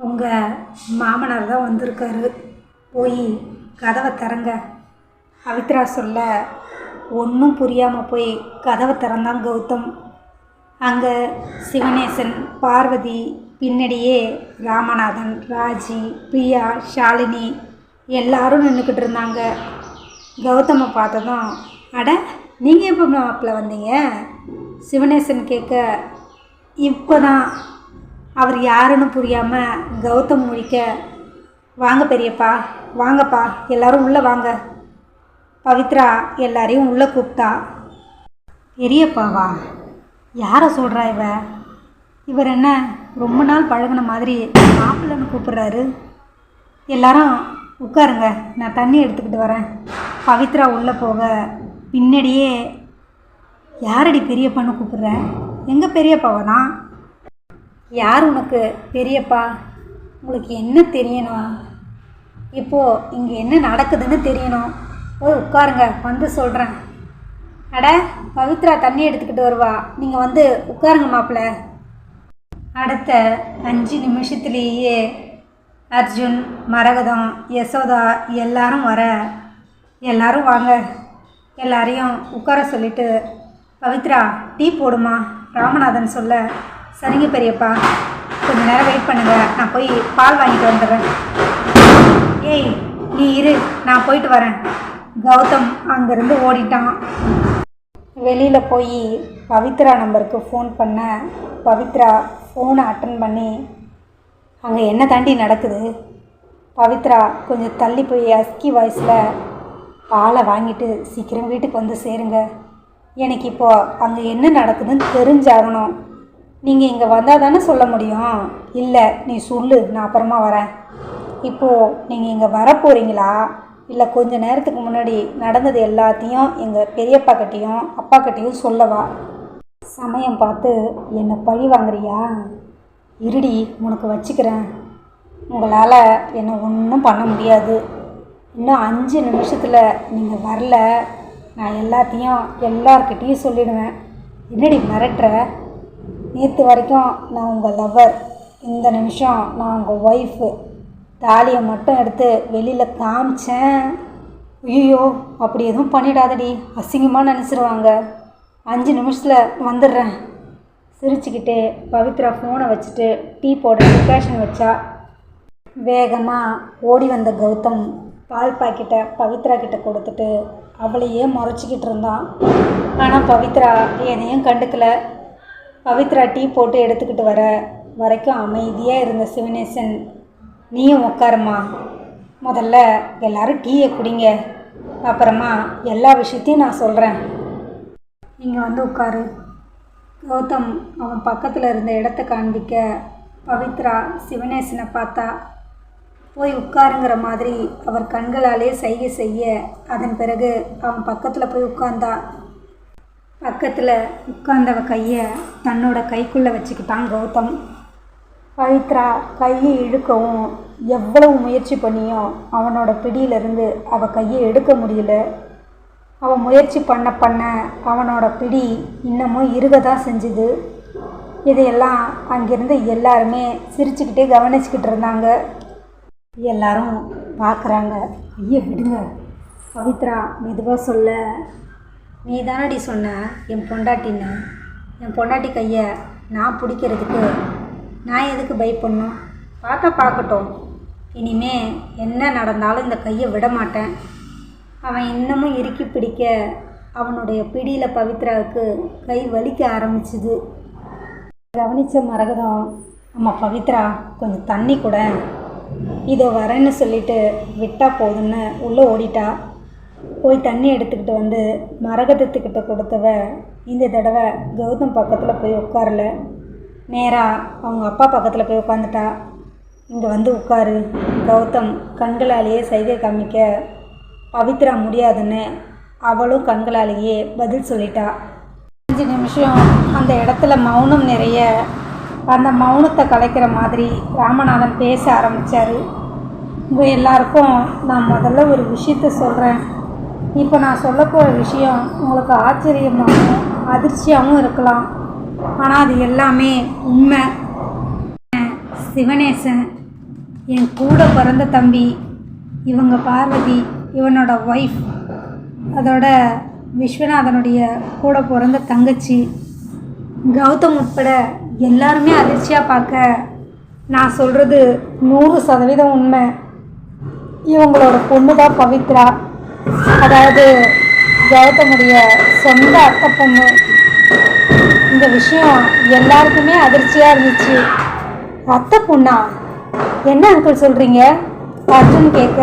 உங்கள் மாமனார் தான் வந்திருக்காரு, போய் கதவை திறங்க. பவித்ரா சொல்ல ஒன்றும் புரியாமல் போய் கதவை திறந்தான் கௌதம். அங்கே சிவனேசன், பார்வதி, பின்னாடியே ராமநாதன், ராஜி, பிரியா, ஷாலினி எல்லாரும் நின்றுக்கிட்டு இருந்தாங்க. கௌதமை பார்த்ததும், அட நீங்கள் எப்போ மாப்பிள்ள வந்தீங்க? சிவனேசன் கேட்க, இப்போ தான். அவர் யாருன்னு புரியாமல் கௌதம் முழிக்க, வாங்க பெரியப்பா, வாங்கப்பா, எல்லோரும் உள்ளே வாங்க. பவித்ரா எல்லாரையும் உள்ளே கூப்பிட்டா. பெரியப்பாவா? யாரை சொல்கிறா இவர் என்ன ரொம்ப நாள் பழகின மாதிரி மாப்பிள்ளைன்னு கூப்பிட்றாரு? எல்லாரும் உட்காருங்க, நான் தண்ணி எடுத்துக்கிட்டு வரேன். பவித்ரா உள்ளே போக பின்னாடியே, யாரடி பெரியப்பான்னு கூப்பிட்ற? எங்கள் பெரியப்பாவை தான். யார் உனக்கு பெரியப்பா? உங்களுக்கு என்ன தெரியணும்? இப்போது இங்கே என்ன நடக்குதுன்னு தெரியணும். போய் உட்காருங்க, வந்து சொல்கிறேன். அட, பவித்ரா தண்ணி எடுத்துக்கிட்டு வருவா, நீங்கள் வந்து உட்காருங்க மாப்பிள்ள. அடுத்த 5 நிமிஷத்துலேயே அர்ஜுன், மரகதம், யசோதா எல்லாரும் வர, எல்லாரும் வாங்க, எல்லாரையும் உட்கார சொல்லிவிட்டு, பவித்ரா டீ போடுமா ராமநாதன் சொல்ல, சரிங்க பெரியப்பா, கொஞ்சம் நேரம் வெயிட் பண்ணுங்கள், நான் போய் பால் வாங்கிட்டு வந்துடுறேன். ஏய் நீ இரு, நான் போயிட்டு வரேன். கௌதம் அங்கேருந்து ஓடிட்டான். வெளியில் போய் பவித்ரா நம்பருக்கு ஃபோன் பண்ண, பவித்ரா ஃபோனை அட்டன் பண்ணி, அங்கே என்ன தாண்டி நடக்குது? பவித்ரா கொஞ்சம் தள்ளி போய் அஸ்கி வாய்ஸில், பாலை வாங்கிட்டு சீக்கிரம் வீட்டுக்கு வந்து சேருங்க, எனக்கு இப்போது அங்கே என்ன நடக்குதுன்னு தெரிஞ்சாகணும். நீங்கள் இங்கே வந்தால் தானே சொல்ல முடியும். இல்லை நீ சொல்லு, நான் அப்புறமா வரேன். இப்போது நீங்கள் இங்கே வரப்போகிறீங்களா, இல்லை கொஞ்ச நேரத்துக்கு முன்னாடி நடந்தது எல்லாத்தையும் எங்கள் பெரியப்பா கிட்டேயும் அப்பா கிட்டேயும் சொல்லவா? சமயம் பார்த்து என்னை பழி வாங்குறியா? இருடி, உனக்கு வச்சுக்கிறேன். உங்களால் என்னை ஒன்றும் பண்ண முடியாது. இன்னும் 5 நிமிஷத்தில் நீங்கள் வரல, நான் எல்லாத்தையும் எல்லார்கிட்டேயும் சொல்லிடுவேன். என்னடி மிரட்டுற? நேற்று வரைக்கும் நான் உங்கள் லவ்வர், இந்த நிமிஷம் நான் உங்கள் ஒய்ஃபு. தாலியை மட்டும் எடுத்து வெளியில் காமிச்சேன். ஐயோ, அப்படி எதுவும் பண்ணிடாதடி, அசிங்கமாக நினச்சிருவாங்க. 5 நிமிஷத்தில் வந்துடுறேன். சிரிச்சுக்கிட்டே பவித்ரா ஃபோனை வச்சுட்டு டீ போட டிகாஷன் வச்சா. வேகமாக ஓடி வந்த கௌதம் பால் பாக்கெட்டை பவித்ரா கிட்ட கொடுத்துட்டு அவளையே முறைச்சிக்கிட்டு இருந்தான். ஆனால் பவித்ரா எதையும் கண்டுக்கலை. பவித்ரா டீ போட்டு எடுத்துக்கிட்டு வரைக்கும் அமைதியாக இருந்த சிவனேசன், நீயும் உட்காருமா, முதல்ல எல்லோரும் டீயை குடிங்க, அப்புறமா எல்லா விஷயத்தையும் நான் சொல்கிறேன். நீங்கள் வந்து உட்காரு. கௌதம் அவன் பக்கத்தில் இருந்த இடத்த காண்பிக்க பவித்ரா சிவனேசனை பார்த்தா. போய் உட்காருங்கிற மாதிரி அவர் கண்களாலே சைகை செய்ய, அதன் பிறகு அவன் பக்கத்தில் போய் உட்கார்ந்தா. பக்கத்தில் உட்கார்ந்தவ கையை தன்னோட கைக்குள்ளே வச்சுக்கிட்டான் கௌதம். பவித்ரா கையை இழுக்கவும் எவ்வளவு முயற்சி பண்ணியும் அவனோட பிடியிலிருந்து அவள் கையை எடுக்க முடியல. அவன் முயற்சி பண்ண அவனோட பிடி இன்னமும் இருக தான் செஞ்சுது. இதையெல்லாம் அங்கேருந்து எல்லாருமே சிரிச்சுக்கிட்டே கவனிச்சுக்கிட்டு இருந்தாங்க. எல்லாரும் பார்க்குறாங்க. ஐயா விடுங்க. பவித்ரா மெதுவாக சொல்ல, நீ தானடி சொன்ன என் பொண்டாட்டின்னு. என் பொண்டாட்டி கையை நான் பிடிக்கிறதுக்கு நான் எதுக்கு பயப்படணும்? பார்த்தா பார்க்கட்டும். இனிமே என்ன நடந்தாலும் இந்த கையை விட மாட்டேன். அவன் இன்னமும் இறுக்கி பிடிக்க அவனுடைய பிடியில் பவித்ராவுக்கு கை வலிக்க ஆரம்பிச்சுது. கவனித்த மரகதம், அம்மா பவித்ரா கொஞ்சம் தண்ணி கூட, இதோ வரேன்னு சொல்லிட்டு விட்டா போதுன்னு உள்ளே ஓடிட்டா. போய் தண்ணி எடுத்துக்கிட்டு வந்து மரகதத்துக்கிட்ட கொடுத்தவ இந்த தடவை கௌதம் பக்கத்தில் போய் உட்காரல, நேராக அவங்க அப்பா பக்கத்தில் போய் உட்காந்துட்டா. இங்கே வந்து உட்காரு. கௌதம் கண்களாலேயே சைகை காமிக்க பவித்ரா முடியாதுன்னு அவளும் கண்களாலேயே பதில் சொல்லிட்டா. 5 நிமிஷம் அந்த இடத்துல மௌனம் நிறைய. அந்த மௌனத்தை கலைக்கிற மாதிரி ராமநாதன் பேச ஆரம்பித்தார். உங்கள் எல்லாருக்கும் நான் முதல்ல ஒரு விஷயத்த சொல்கிறேன். இப்போ நான் சொல்ல போகிற விஷயம் உங்களுக்கு ஆச்சரியமாகவும் அதிர்ச்சியாகவும் இருக்கலாம். ஆனால் அது எல்லாமே உண்மை. சிவனேசன் என் கூட பிறந்த தம்பி, இவங்க பார்வதி, இவனோட ஒய்ஃப், அதோட விஸ்வநாதனுடைய கூட பிறந்த தங்கச்சி, கௌதம் உட்பட எல்லாருமே அதிர்ச்சியாக பார்க்க நான் சொல்கிறது 100% உண்மை. இவங்களோட பொண்ணு தான் பவித்ரா, அதாவது கௌதமுடைய சொந்த அத்தை பொண்ணு. இந்த விஷயம் எல்லாருக்குமே அதிர்ச்சியாக இருந்துச்சு. அத்தை பொண்ணா? என்ன அங்கிள் சொல்கிறீங்க? அர்ஜுன் கேட்க,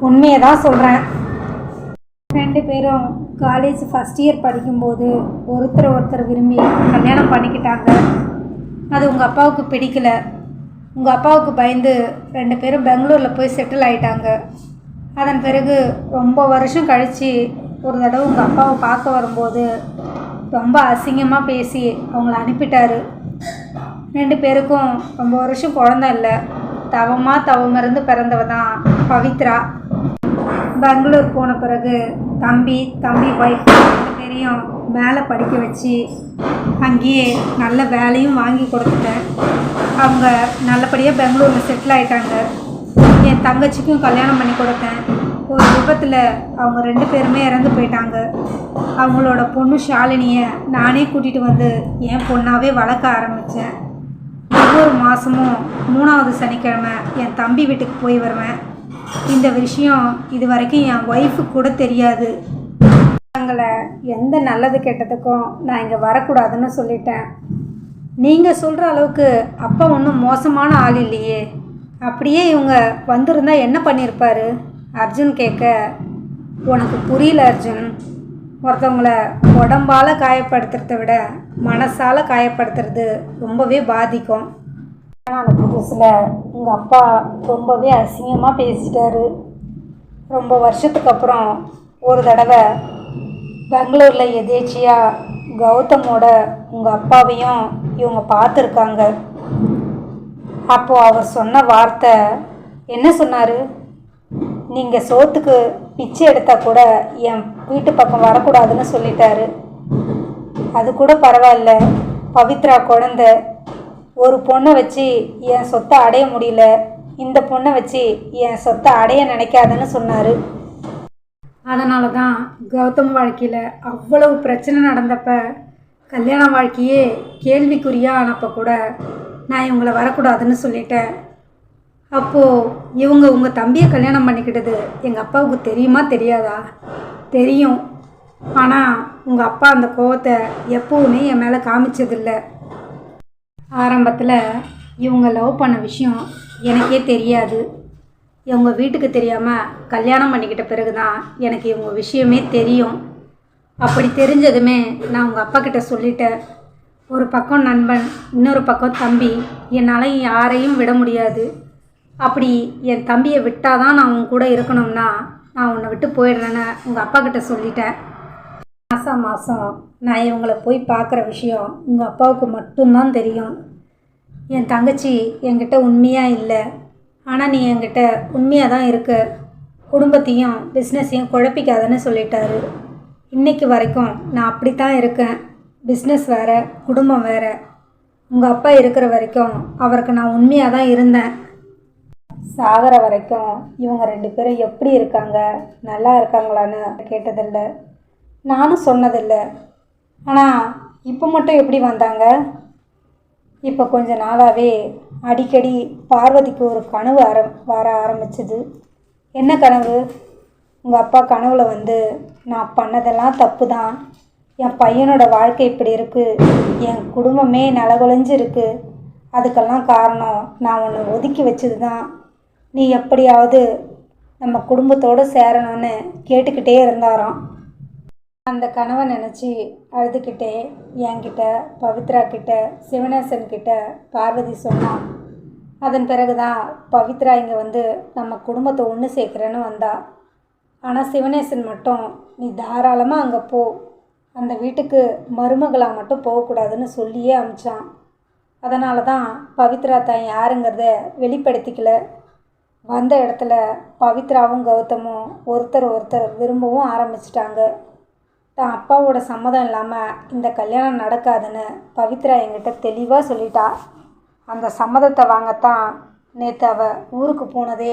உண்மையை தான் சொல்கிறேன். 2 பேரும் காலேஜ் ஃபஸ்ட் இயர் படிக்கும்போது ஒருத்தர் விரும்பி கல்யாணம் பண்ணிக்கிட்டாங்க. அது உங்கள் அப்பாவுக்கு பிடிக்கல. உங்கள் அப்பாவுக்கு பயந்து 2 பேரும் பெங்களூரில் போய் செட்டில் ஆகிட்டாங்க. அதன் பிறகு ரொம்ப வருஷம் கழித்து ஒரு தடவை உங்கள் அப்பாவை பார்க்க வரும்போது ரொம்ப அசிங்கமாக பேசி அவங்கள அனுப்பிட்டார். 2 பேருக்கும் ரொம்ப வருஷம் குழந்தை இல்லை. தவமிருந்து பிறந்தவ தான் பவித்ரா. பெங்களூர் போன பிறகு தம்பி ஒய்ஃப் 2 பேரையும் மேலே படிக்க வச்சு அங்கேயே நல்ல வேலையும் வாங்கி கொடுத்துட்டேன். அவங்க நல்லபடியாக பெங்களூரில் செட்டில் ஆகிட்டாங்க. என் தங்கச்சிக்கும் கல்யாணம் பண்ணி கொடுத்தேன். ஒரு விபத்தில் அவங்க 2 பேருமே இறந்து போயிட்டாங்க. அவங்களோட பொண்ணு ஷாலினியை நானே கூட்டிகிட்டு வந்து என் பொண்ணாகவே வளர்க்க ஆரம்பித்தேன். ஒவ்வொரு மாதமும் 3வது சனிக்கிழமை என் தம்பி வீட்டுக்கு போய் வருவேன். இந்த விஷயம் இது வரைக்கும் என் ஒய்ஃபுக்கு கூட தெரியாது. அவங்களை எந்த நல்லது கெட்டதுக்கும் நான் இங்கே வரக்கூடாதுன்னு சொல்லிட்டேன். நீங்கள் சொல்கிற அளவுக்கு அப்பா ஒன்றும் மோசமான ஆள் இல்லையே. அப்படியே இவங்க வந்திருந்தா என்ன பண்ணியிருப்பாரு? அர்ஜுன் கேட்க, உனக்கு புரியல அர்ஜுன். ஒருத்தவங்கள உடம்பால் காயப்படுத்துறத விட மனசால் காயப்படுத்துறது ரொம்பவே பாதிக்கும். ஆனால் புதுசில் உங்கள் அப்பா ரொம்பவே அசிங்கமாக பேசிட்டாரு. ரொம்ப வருஷத்துக்கு அப்புறம் ஒரு தடவை பெங்களூரில் எதேச்சியாக கௌதமோட உங்கள் அப்பாவையும் இவங்க பார்த்துருக்காங்க. அப்போது அவர் சொன்ன வார்த்தை என்ன சொன்னார்? நீங்கள் சோத்துக்கு பிச்சை எடுத்தால் கூட என் வீட்டு பக்கம் வரக்கூடாதுன்னு சொல்லிட்டாரு. அது கூட பரவாயில்ல, பவித்ரா குழந்தை, ஒரு பொண்ணை வச்சு என் சொத்தை அடைய முடியல, இந்த பொண்ணை வச்சு என் சொத்தை அடைய நினைக்காதுன்னு சொன்னார். அதனால தான் கௌதம் வாழ்க்கையில் அவ்வளவு பிரச்சனை நடந்தப்ப கல்யாண வாழ்க்கையே கேள்விக்குறியாக ஆனப்போ கூட நான் இவங்களை வரக்கூடாதுன்னு சொல்லிட்டேன். அப்போது இவங்க உங்கள் தம்பியை கல்யாணம் பண்ணிக்கிட்டது எங்கள் அப்பாவுக்கு தெரியுமா தெரியாதா? தெரியும். ஆனால் உங்கள் அப்பா அந்த கோவத்தை எப்போவுமே என் மேலே காமிச்சதில்லை. ஆரம்பத்தில் இவங்க லவ் பண்ண விஷயம் எனக்கே தெரியாது. இவங்க வீட்டுக்கு தெரியாமல் கல்யாணம் பண்ணிக்கிட்ட பிறகு தான் எனக்கு இவங்க விஷயமே தெரியும். அப்படி தெரிஞ்சதுமே நான் உங்கள் அப்பா கிட்ட சொல்லிட்டேன். ஒரு பக்கம் நண்பன், இன்னொரு பக்கம் தம்பி, என்னால் யாரையும் விட முடியாது. அப்படி என் தம்பியை விட்டால் தான் நான் உன் கூட இருக்கணும்னா நான் உன்னை விட்டு போயிடுறேன்னு உங்கள் அப்பா கிட்ட சொல்லிட்டேன். மாதம் நான் இவங்களை போய் பார்க்குற விஷயம் உங்கள் அப்பாவுக்கு மட்டும்தான் தெரியும். என் தங்கச்சி என்கிட்ட உண்மையாக இல்லை, ஆனால் நீ என்கிட்ட உண்மையாக தான் இருக்க, குடும்பத்தையும் பிஸ்னஸையும் குழப்பிக்காதன்னு சொல்லிட்டாரு. இன்றைக்கு வரைக்கும் நான் அப்படித்தான் இருக்கேன். பிஸ்னஸ் வேறு, குடும்பம் வேறு. உங்கள் அப்பா இருக்கிற வரைக்கும் அவருக்கு நான் உண்மையாக தான் இருந்தேன். சாகிற வரைக்கும் இவங்க 2 பேரும் எப்படி இருக்காங்க, நல்லா இருக்காங்களான்னு கேட்டதில்லை, நானும் சொன்னதில்லை. ஆனால் இப்போ மட்டும் எப்படி வந்தாங்க? இப்போ கொஞ்ச நாளாகவே அடிக்கடி பார்வதிக்கு ஒரு கனவு வர ஆரம்பிச்சுது. என்ன கனவு? உங்கள் அப்பா கனவுல வந்து, நான் பண்ணதெல்லாம் தப்பு தான், என் பையனோட வாழ்க்கை இப்படி இருக்குது, என் குடும்பமே நலகுலைஞ்சு இருக்குது, அதுக்கெல்லாம் காரணம் நான் உன்னை ஒதுக்கி வச்சது தான், நீ எப்படியாவது நம்ம குடும்பத்தோடு சேரணும்னு கேட்டுக்கிட்டே இருந்தாராம். அந்த கனவை நினச்சி அழுதுகிட்டே என்கிட்ட, பவித்ரா கிட்ட, சிவனேசன் கிட்ட பார்வதி சொன்னான். அதன் பிறகு தான் பவித்ரா இங்கே வந்து நம்ம குடும்பத்தை ஒன்று சேர்க்குறேன்னு வந்தா. ஆனால் சிவனேசன் மட்டும், நீ தாராளமாக அங்கே போ, அந்த வீட்டுக்கு மருமகளாக மட்டும் போகக்கூடாதுன்னு சொல்லியே அனுப்பிச்சான். அதனால தான் பவித்ரா தான் யாருங்கிறத வெளிப்படுத்திக்கல. வந்த இடத்துல பவித்ராவும் கௌதமும் ஒருத்தர் விரும்பவும் ஆரம்பிச்சிட்டாங்க. தான் அப்பாவோட சம்மதம் இல்லாமல் இந்த கல்யாணம் நடக்காதுன்னு பவித்ரா என்கிட்ட தெளிவாக சொல்லிட்டா. அந்த சம்மதத்தை வாங்கத்தான் நேற்று அவள் ஊருக்கு போனதே